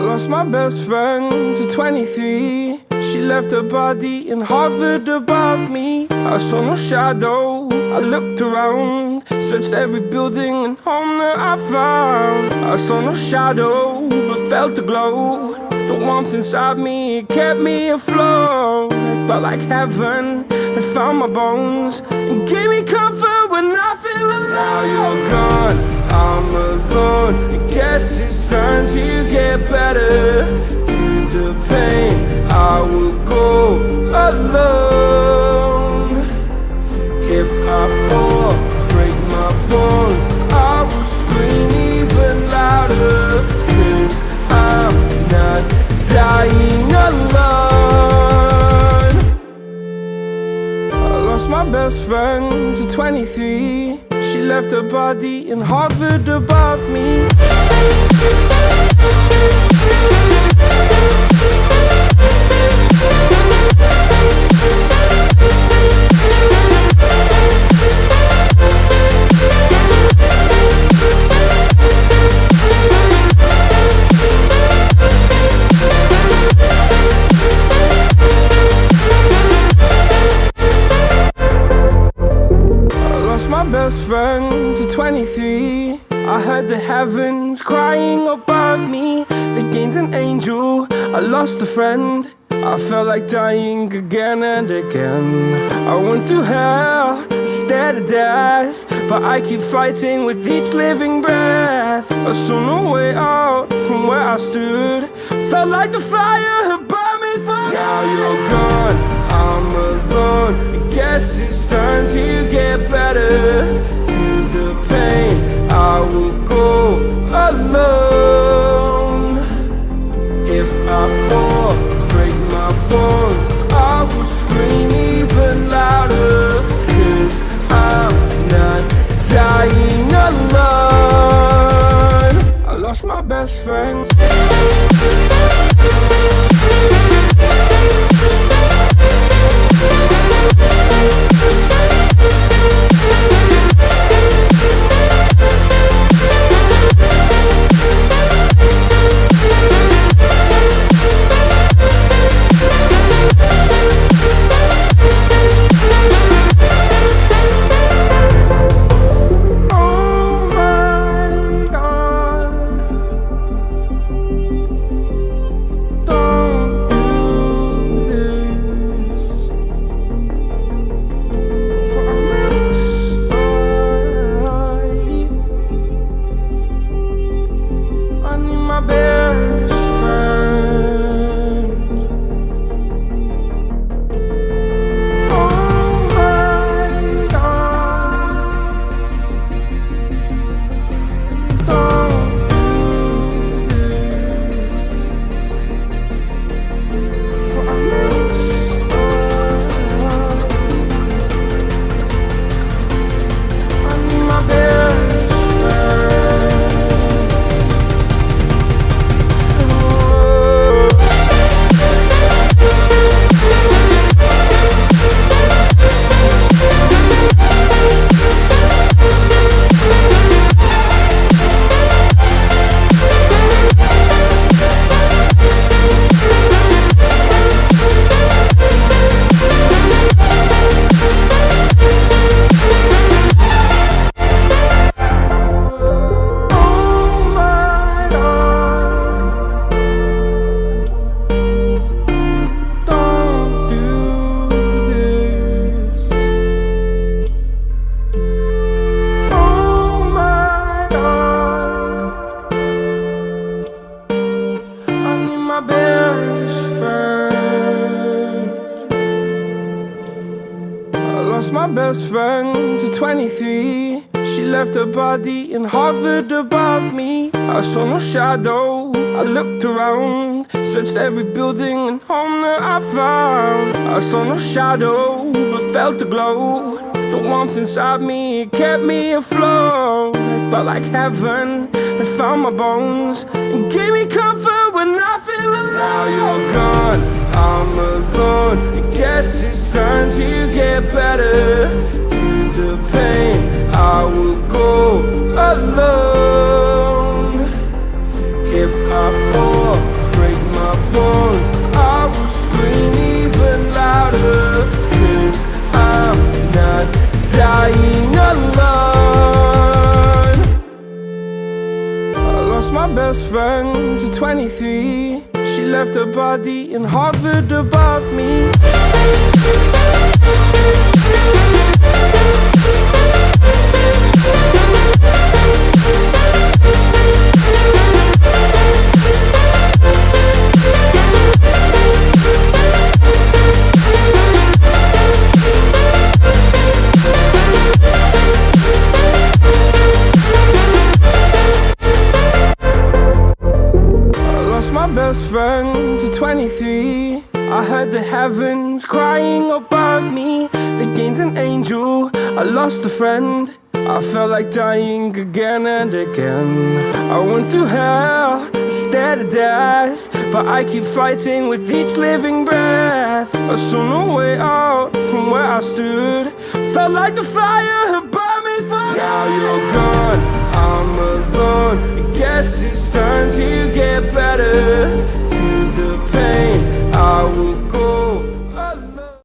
lost my best friend to 23. She left her body and hovered above me. I saw no shadow, I looked around, searched every building and home that I found. I saw no shadow, but felt a glow. The warmth inside me, it kept me afloat. It felt like heaven, it found my bones and gave me comfort when I feel alone. Now you're gone, I'm alone. I guess it's time to get better. Through the pain, I will go alone. If I fall, break my bones, I will scream even louder. 'Cause I'm not dying alone. I lost my best friend to 23. She left her body and hovered above me. Best friend to 23. I heard the heavens crying above me. They gained an angel, I lost a friend. I felt like dying again and again. I went through hell, stared at death, but I keep fighting with each living breath. I saw no way out from where I stood. Felt like the fire had burned me through. Now you're gone, I'm alone. I guess it's time to get better. Through the pain, I will go alone. If I fall, break my bones, I will scream even louder. 'Cause I'm not dying alone. I lost my best friend. My best friend to 23. She left her body and hovered above me. I saw no shadow, I looked around, searched every building and home that I found. I saw no shadow, but felt a glow. The warmth inside me, it kept me afloat. It felt like heaven, it found my bones and gave me comfort when I feel alone. Now you're gone, I'm alone. I guess it's time to get better. Through the pain, I will go alone. If I fall, to 23. She left her body and hovered above me. My best friend to 23. I heard the heavens crying above me. They gained an angel, I lost a friend. I felt like dying again and again. I went through hell, stared at death, but I keep fighting with each living breath. I saw no way out from where I stood. Felt like the fire had burned